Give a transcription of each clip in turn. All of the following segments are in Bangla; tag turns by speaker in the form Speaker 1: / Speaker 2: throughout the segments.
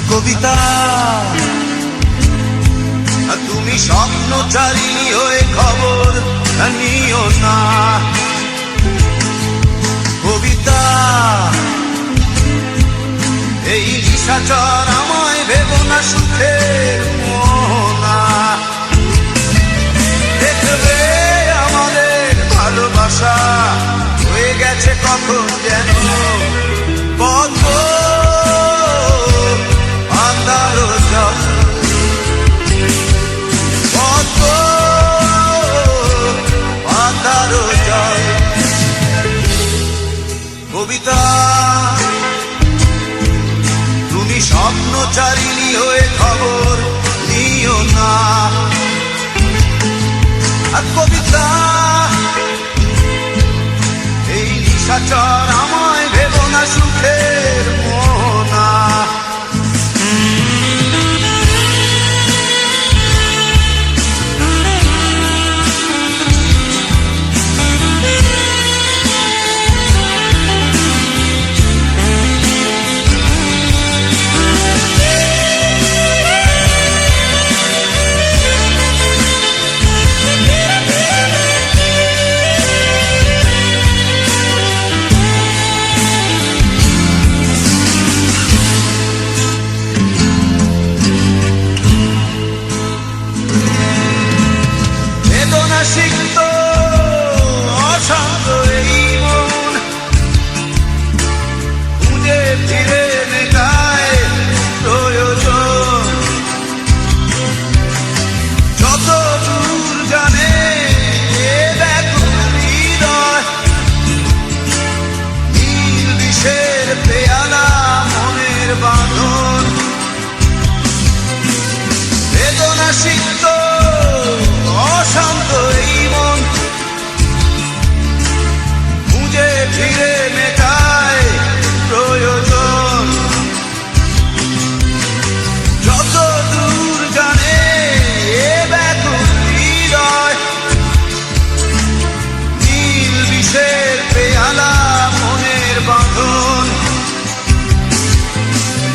Speaker 1: কবিতা তুমি স্বপ্নচারী হয়ে খবর নিও না। কবিতা এই নিশাচর আমায় ভেবো না সুখের মোহনা। দেখবে আমাদের ভালোবাসা হয়ে গেছে কখন যেন পদ্ম আন্ধারো জল, পদ্ম আন্ধারো জল। কবিতা তুমি স্বপ্নচারিণী হয়ে খবর নিও না। আর কবিতা এই নিশাচর আমায় ভেবো না সুখের মোহনা। সিক্ত অশান্ত এই মন খুঁজে ফিরে মেটায় প্রয়োজন। যত দূর জানে ব্যাকুল হৃদয়, নীল বিষের পেয়ালা মনের বাঁধন। বেদনা সিক্ত অশান্ত এই মন খুঁজে ফিরে মেটায় প্রয়োজন। যত দূর জানে ব্যাকুল হৃদয়, নীল বিষের পেয়ালা মনের বাঁধন।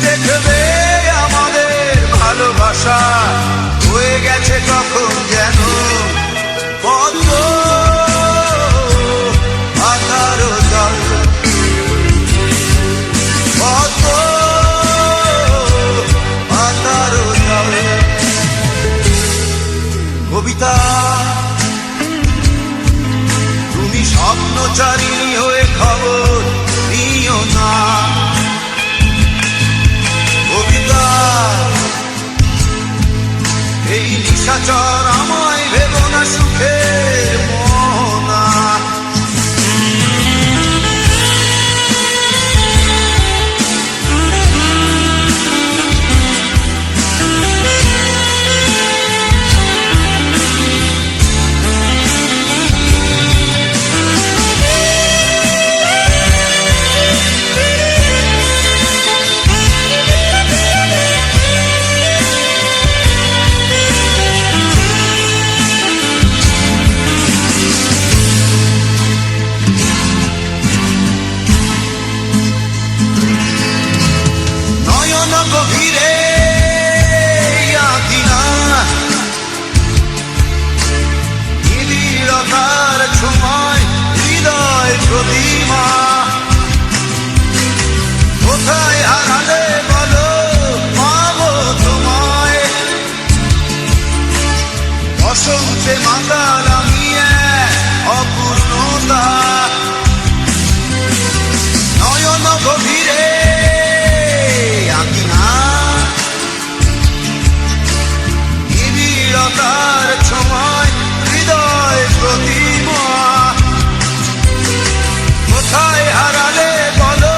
Speaker 1: দেখবে আমাদের ভালোবাসা হয়ে গেছে কখন যেন পদ্ম আন্ধারো জল, পদ্ম আন্ধারো জল। কবিতা তুমি স্বপ্নচারিণী হয়ে খবর নিও না। কবিতা এই নিশাচর আমায় ভেবো না সুখের মোহনা। গভীরে আঁকিনা নিবিড়তার ছোঁয়ায় হৃদয় প্রতিমা। কোথায় হারালে বলো পাবো তোমায়, বসন্তে মাতাল আমি অপূর্ণতা। নয়ন গভীরে তার ছোঁয়ায় হৃদয় প্রতিমা। কোথায় হারালে বলো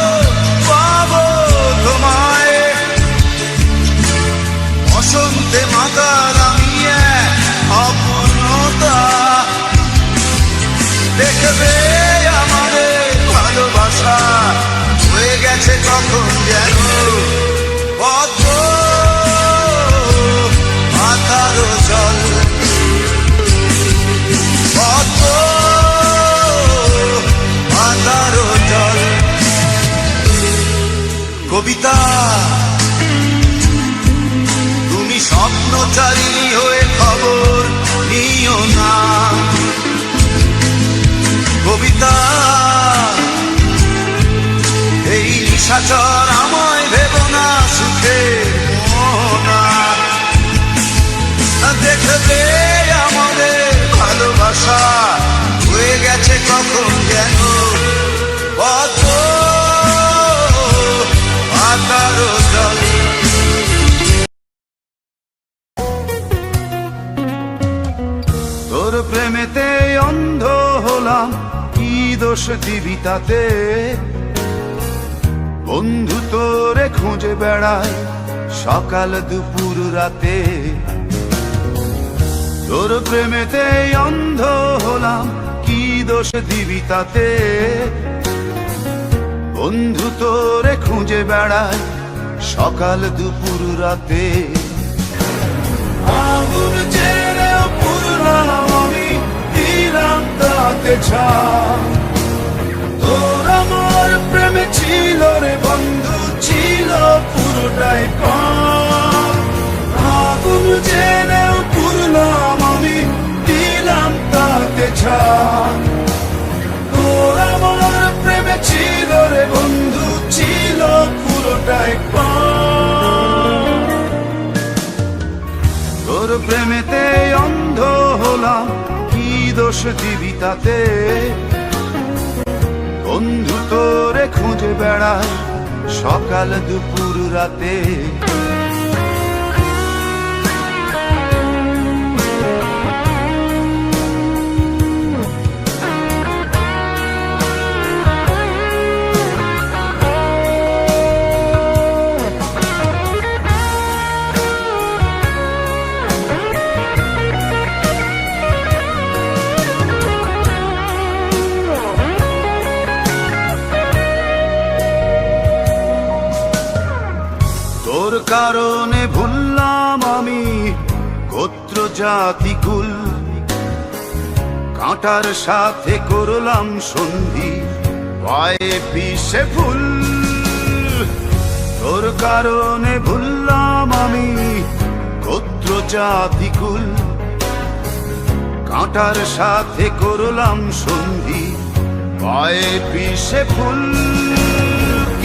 Speaker 1: পাবো তোমায়, বসন্তে মাতাল আমি অপূর্ণতা। দেখবে আমাদের ভালোবাসা হয়ে গেছে কখন যেন পদ্ম আন্ধারো জল, পদ্ম আন্ধারো জল। কবিতা পথচারী হয়ে খবর নিও না। কবিতা এই নিশাচর আমায় ভেব না সুখে মোহনা। দেখবে আমাদের ভালোবাসা হয়ে গেছে কখন যেন পদ্ম পাতারও জল। তোর প্রেমেতে অন্ধ হলাম, কি দোষ দিবি তাতে? বন্ধু তোরে খুঁজে বেড়ায় সকাল দুপুর রাতে। তোর প্রেমেতে অন্ধ হলাম, কি দোষ দিবি তাতে? বন্ধু তোরে খুঁজে বেড়ায় সকাল দুপুর রাতে। আগুন জেনেও পুরলাম আমি, দিলাম তাতে ছাপ। তোর আমার প্রেমে ছিল রে বন্ধু, ছিল পুরোটাই পাপ। আগুন জেনেও পুরলাম আমি, দিলাম তাতে ছাপ। তোর আমার প্রেমে ছিল রে বন্ধু, ছিল পুরোটাই পাপ। তোর প্রেমেতে অন্ধ হলাম, কি দোষ দিবি তাতে? বন্ধু তোরে খুঁজে বেড়ায় সকাল দুপুর রাতে। তোর কারণে ভুললাম আমি গোত্র জাতি কুল, কাঁটার সাথে করলাম সন্ধি পায়ে পিষে ফুল। তোর কারণে ভুললাম আমি গোত্র জাতি কুল, কাঁটার সাথে করলাম সন্ধি পায়ে পিষে ফুল।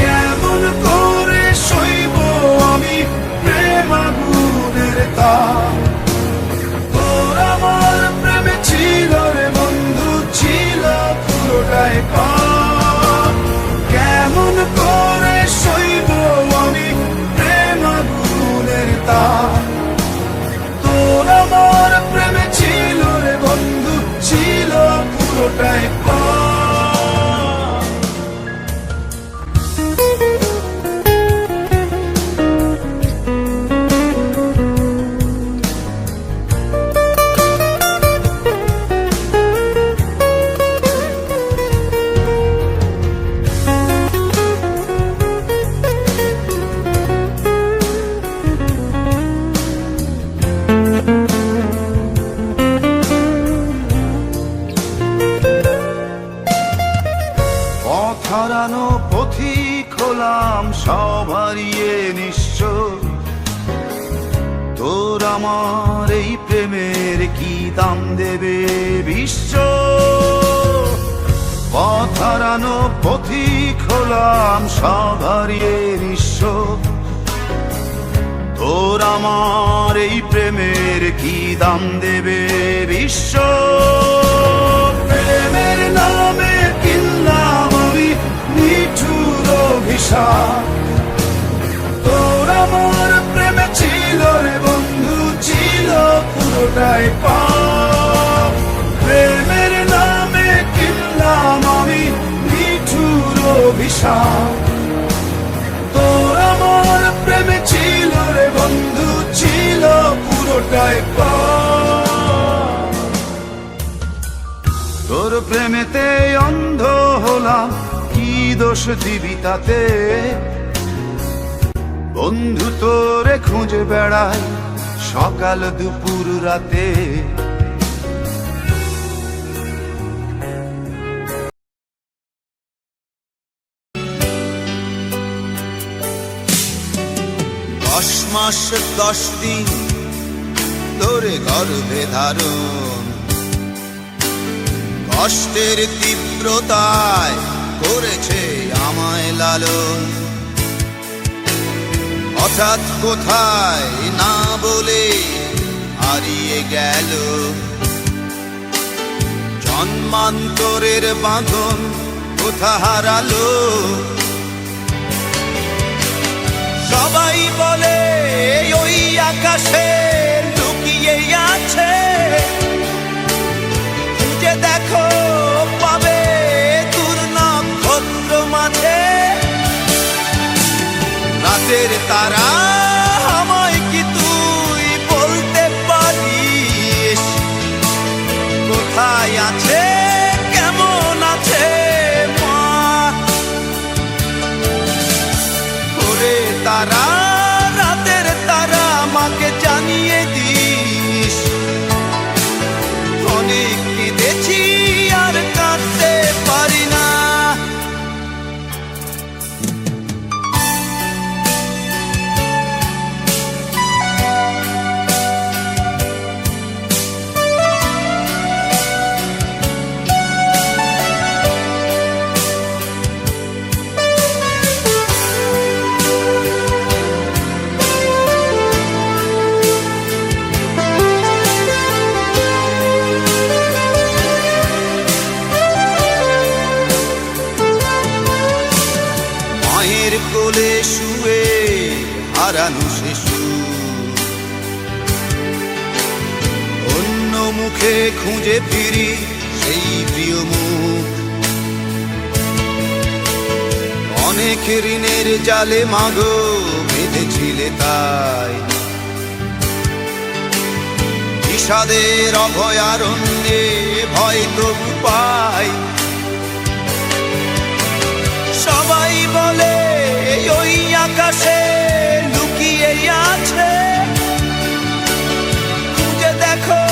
Speaker 1: কেমন করে সইব আমি প্রেম আগুনের তাপ? তোর আমার প্রেমে ছিল রে বন্ধু, ছিল পুরোটাই পাপ। কেমন করে সইব আমি প্রেম আগুনের তাপ? তোর আমার প্রেমে ছিল রে বন্ধু, ছিল পুরোটাই পাপ। হারানো পথিক হলাম সব হারিয়ে নিঃস্ব। তোর আমার এই প্রেমের কি দাম দেবে বিশ্ব? পথ হারানো পথিক হলাম সব হারিয়ে নিঃস্ব। তোর আমার এই প্রেমের কি দাম দেবে বিশ্ব? প্রেমের নামে কিনলাম আমি নিঠুর অভিশাপ। তোর আমার প্রেমে ছিল রে বন্ধু, ছিল পুরোটাই পাপ। প্রেমের নামে কিনলাম আমি নিঠুর অভিশাপ। তোর আমার প্রেমে ছিল রে বন্ধু, ছিল পুরোটাই পাপ। তোর প্রেমেতে অন্ধ হলাম, কি দোষ দিবি তাতে? বন্ধু তোরে খুঁজে বেড়ায় সকাল দুপুর রাতে। দশ মাস 10 দিন তোরে গর্ভে ধারণ। কষ্টের তীব্রতায় করেছে আমায় লালন। হঠাৎ কোথায় না বলে হারিয়ে গেল জন্মান্তরের বাঁধন, কোথা হারালো। সবাই বলে ওই আকাশে লুকিয়ে আছে, খুঁজে দেখো পাবে দূর নক্ষত্র মাঝে। রাতের তারা আমায় কি তুই বলতে পারিস, কোথায় আছে কেমন আছে মা। ওরে তারা, রাতের তারা, মাকে জানিয়ে দিস। অনেক কেঁদেছি আর কাঁদতে পারি না। মায়ের কোলে শুয়ে হারানো শিশু, অন্য মুখে খুঁজে ফিরি সেই প্রিয় মুখ। অনেক ঋণের জালে মাগো বেঁধেছিলে তাই, বিষাদের অভয়ারণ্যে ভয় তবু পাই। সবাই বলে ওই আকাশে লুকিয়ে আছে, খুঁজে দেখো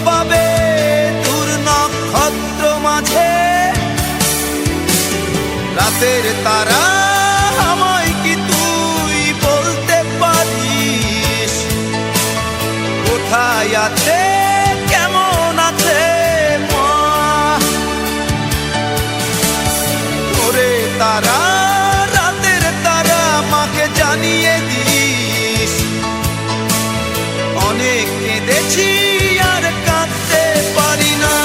Speaker 1: পাবে দূর নক্ষত্র মাঝে। রাতের তারা আমায় কি তুই বলতে পারিস, কোথায় আছে কেমন আছে মা। ওরে তারা, রাতের তারা, মাকে জানিয়ে দিস। অনেক কেঁদেছি আর কাঁদতে পারি না।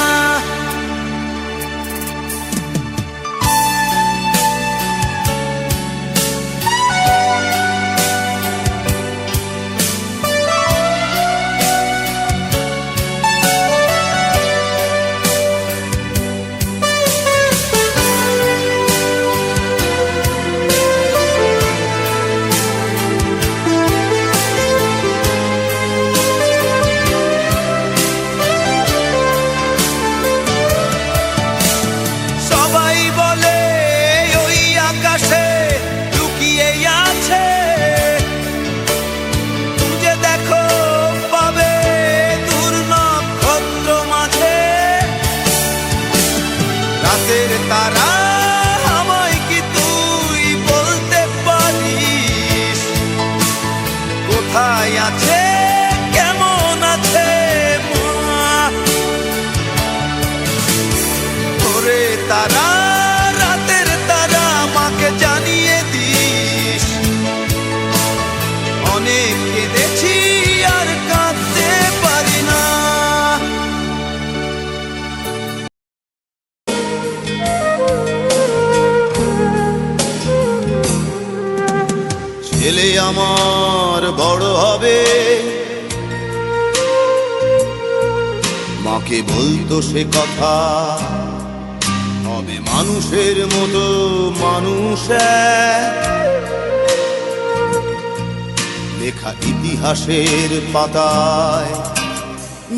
Speaker 1: রাতের তারা আমায় কি তুই বলতে পারিস, কোথায় আছে কেমন আছে মা। ওরে তারা, রাতের তারা, মাকে জানিয়ে দিস। অনেক কেঁদেছি আর কাঁদতে পারি না। ছেলে আমার বড় হবে, মাকে বলতো সে কথা, হবে মানুষের মতো মানুষ। লেখা ইতিহাসের পাতায়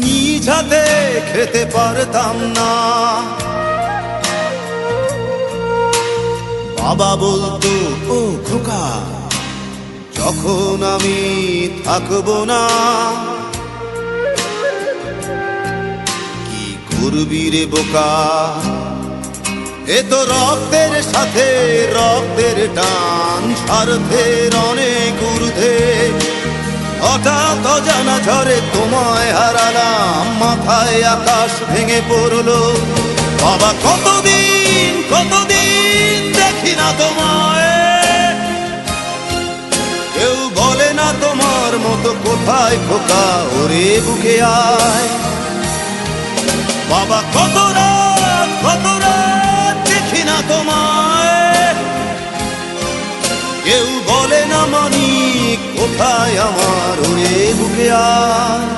Speaker 1: নিজ হাতে খেতে পারতাম না। বাবা বলতো ও খোকা, যখন আমি থাকবো না, কি করবি রে বোকা। এ তো রক্তের সাথে রক্তের টান, স্বার্থের অনেক ঊর্ধ্বে হঠাৎ অজানা ঝড়ে তোমায় হারালাম, মাথায় আকাশ ভেঙে পড়লো। বাবা কতদিন কতদিন দেখি না তোমায়, কেউ বলে না তোমার মতো কোথায় খোকা, ওরে বুকে আয়। বাবা কত রাত দেখি না তোমায়, কেউ বলে না মানি কোথায় আমার, ওরে বুকে আয়।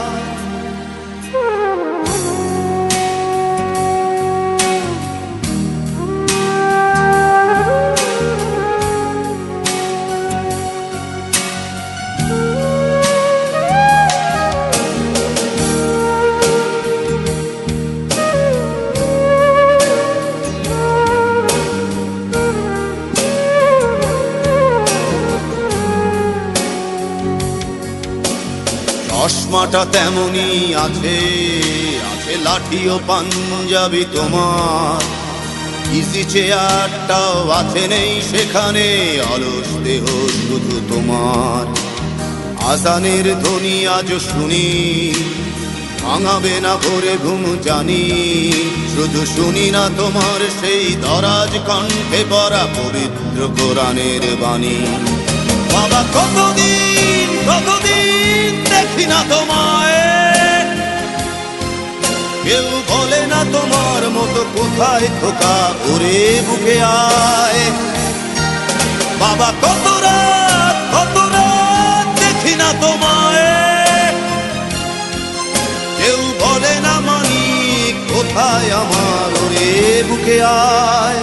Speaker 1: চশমাটা তেমনি আছে, আছে লাঠি ও পাঞ্জাবি তোমার, ইজি চেয়ারটাও আছে নেই সেখানে, অলস দেহ শুধু তোমার। আজানের ধ্বনি আজ শুনি, ভাঙাবে না ভোরে ঘুম জানি, শুধু শুনি না তোমার সেই দরাজ কণ্ঠে পড়া পবিত্র কোরআনের বাণী। বাবা কতদিন কতদিন দেখি না তোমায়, কেউ বলে না তোমার মতো কোথায় খোকা, ওরে বুকে আয়। বাবা কত রাত দেখি না তোমায়, কেউ বলে না মানি কোথায় আমার, ওরে বুকে আয়।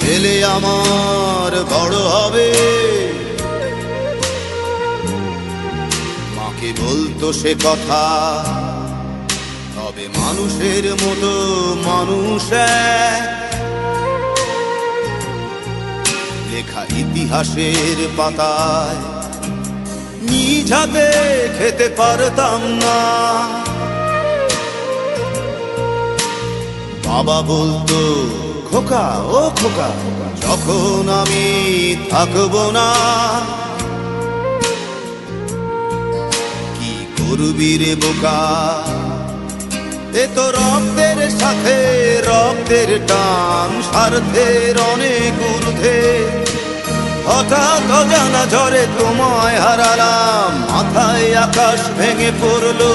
Speaker 1: ছেলে আমার বড় হবে, মাকে বলতো সে কথা, তবে মানুষের মতো মানুষ এক, লেখা ইতিহাসের পাতায় নিজ হাতে খেতে পারতাম না। বাবা বলতো খোকা ও খোকা, যখন আমি থাকবো না, কি করবি রে বোকা, এ তো রক্তের সাথে রক্তের টান, স্বার্থের অনেক ঊর্ধ্বে। হঠাৎ অজানা ঝড়ে তোমায় হারালাম, মাথায় আকাশ ভেঙে পড়লো।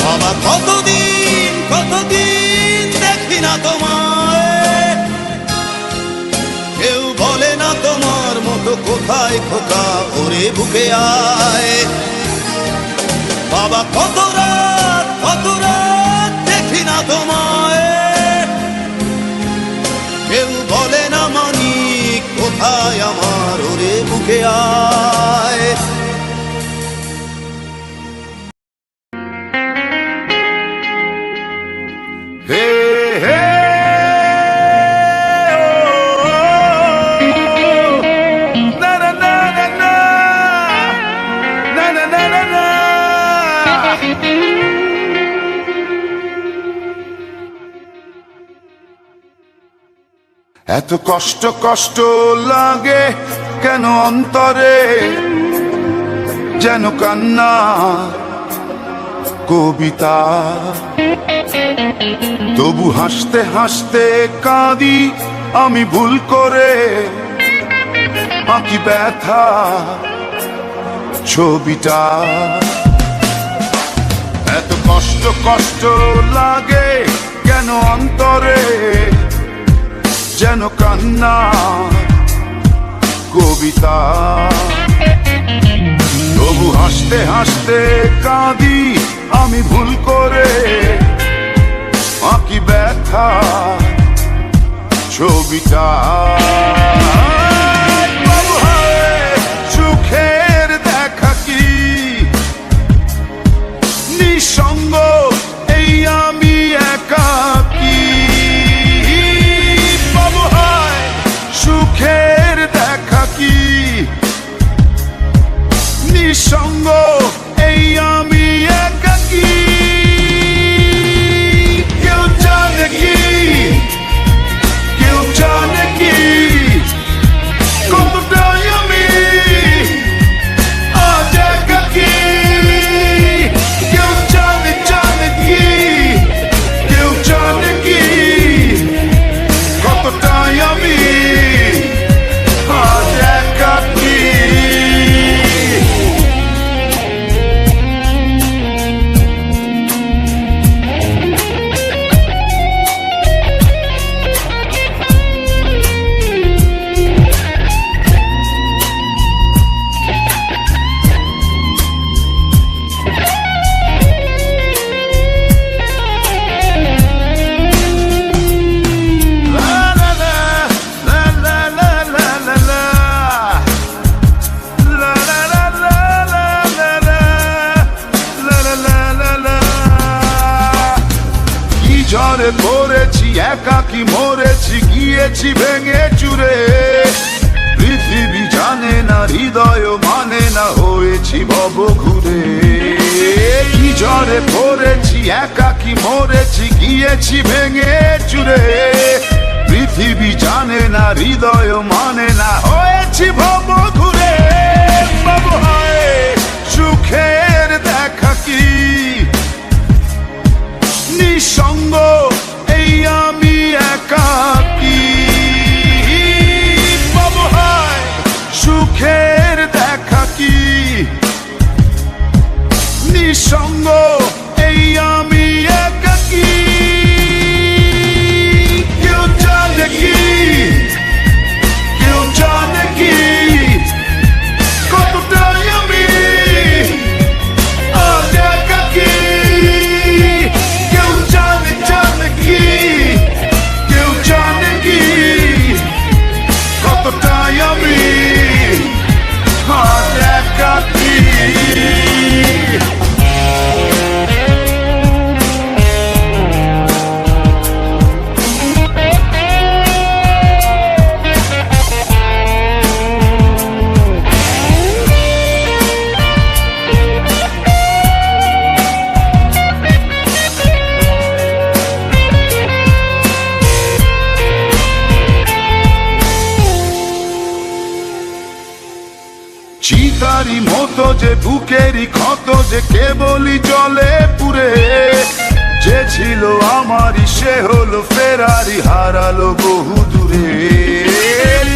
Speaker 1: বাবা কতদিন কতদিন দেখি না তোমায়, কেউ বলে না তোমার মতো কোথায় খোকা, ওরে বুকে আয়। বাবা কত রাত দেখি না তোমায়, কেউ বলে না মানি কোথায় আমার, ওরে বুকে আয়। হে হে
Speaker 2: এত কষ্ট কষ্ট লাগে কেন অন্তরে, যেন কান্না কবিতা, তবু হাসতে হাসতে কাঁদি আমি ভুল করে, আঁকি ব্যথা ছবিটা। এত কষ্ট কষ্ট লাগে কেন অন্তরে, যেন কান্না কবিতা, তবু হাসতে হাসতে কাঁদি আমি ভুল করে, আঁকি ব্যথা ছবিটা। সুখের দেখা কি নিঃসঙ্গ এই আমি একাকী। কেউ জানে কি, কেউ জানে কি কতটাই আমি আজ একাকী। কেউ জানে, জানে কি, কেউ জানে কি কতটাই আমি আজ একাকী। ঝড়ে পড়েছি একাকি মরেছি গিয়েছি ভেঙে চুরে। পৃথিবী জানে না হৃদয় মানে না হয়েছি ভব ঘুরে। কি ঝড়ে পড়েছি একাকি মরেছি গিয়েছি ভেঙে চুরে। পৃথিবী জানে না হৃদয় মানে না হয়েছি ভব ঘুরে। বাবু হায় সুখের দেখা কি, নিঃসঙ্গ এই আমি একাকী। বাবু হায় সুখের দেখা কি, নিঃসঙ্গ এই আমি একাকী। কেউ জানে কি, কেউ জানে কি কতটাই আমি আজ একাকী। কেউ জানে, জানে কি, কেউ জানে কি কতটাই আমি আজ একাকী। চিতারি মতো যে বুকেরই ক্ষত যে কেবলই জলে পুরে। যে ছিল আমারই সে হলো ফেরারি হারালো বহু দূরে।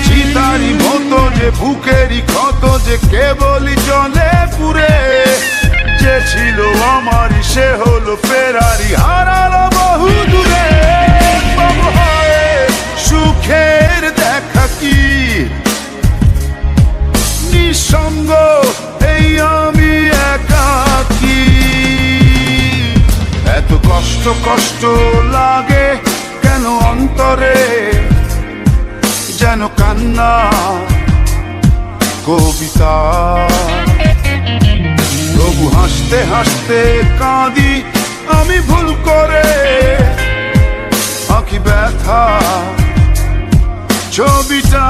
Speaker 2: চিতারি মতো যে বুকেরই ক্ষত যে কেবলই জলে পুরে। যে ছিল আমারই সে হলো ফেরারি হারালো বহু দূরে। বাবু হায় সুখের দেখা কি, নিঃসঙ্গ এই আমি একাকী। এত কষ্ট কষ্ট লাগে কেন অন্তরে, যেন কান্না কবিতা। তবু হাসতে হাসতে কাঁদি আমি ভুল করে। আঁকি ব্যথা ছবিটা